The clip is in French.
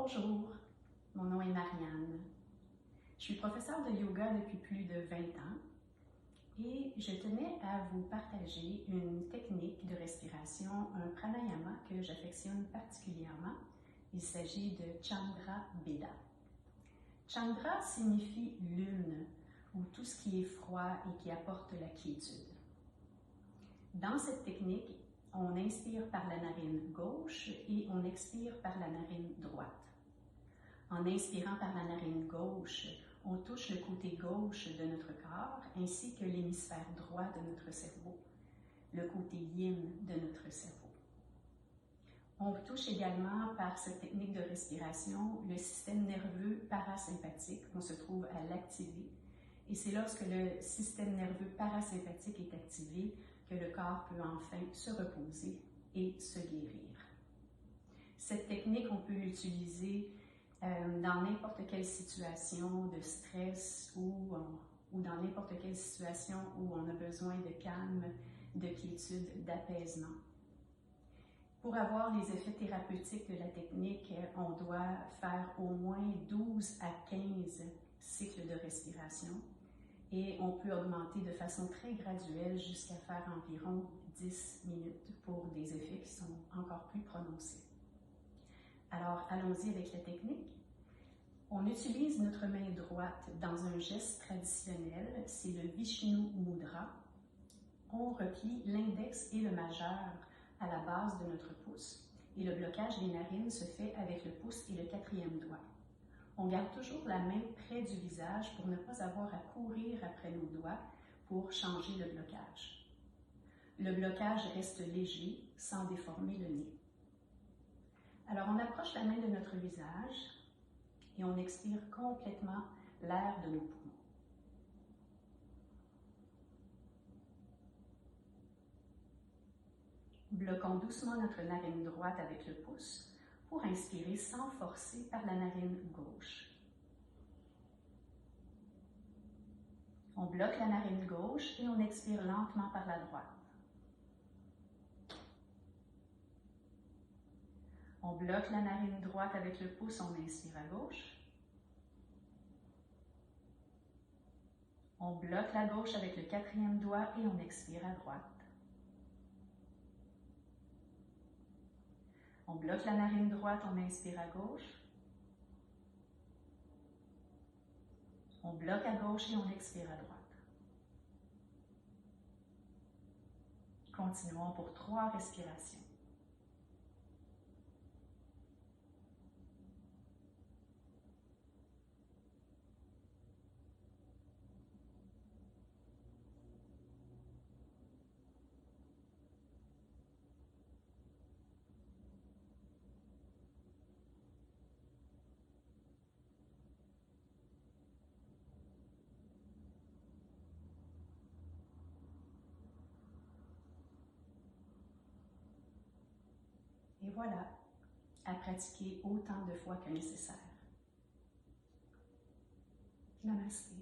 Bonjour, mon nom est Marianne. Je suis professeure de yoga depuis plus de 20 ans et je tenais à vous partager une technique de respiration, un pranayama que j'affectionne particulièrement. Il s'agit de Chandra Beda. Chandra signifie lune ou tout ce qui est froid et qui apporte la quiétude. Dans cette technique, on inspire par la narine gauche et on expire par la narine droite. En inspirant par la narine gauche, on touche le côté gauche de notre corps ainsi que l'hémisphère droit de notre cerveau, le côté yin de notre cerveau. On touche également par cette technique de respiration le système nerveux parasympathique. On se trouve à l'activer et c'est lorsque le système nerveux parasympathique est activé que le corps peut enfin se reposer et se guérir. Cette technique, on peut l'utiliser dans n'importe quelle situation de stress ou dans n'importe quelle situation où on a besoin de calme, de quiétude, d'apaisement. Pour avoir les effets thérapeutiques de la technique, on doit faire au moins 12 à 15 cycles de respiration et on peut augmenter de façon très graduelle jusqu'à faire environ 10 minutes pour des effets qui sont encore plus prononcés. Alors, allons-y avec la technique. On utilise notre main droite dans un geste traditionnel, c'est le Vishnu Mudra. On replie l'index et le majeur à la base de notre pouce et le blocage des narines se fait avec le pouce et le quatrième doigt. On garde toujours la main près du visage pour ne pas avoir à courir après nos doigts pour changer le blocage. Le blocage reste léger sans déformer le nez. Alors, on approche la main de notre visage et on expire complètement l'air de nos poumons. Bloquons doucement notre narine droite avec le pouce pour inspirer sans forcer par la narine gauche. On bloque la narine gauche et on expire lentement par la droite. On bloque la narine droite avec le pouce, on inspire à gauche. On bloque la gauche avec le quatrième doigt et on expire à droite. On bloque la narine droite, on inspire à gauche. On bloque à gauche et on expire à droite. Continuons pour 3 respirations. Et voilà, à pratiquer autant de fois que nécessaire. Namasté.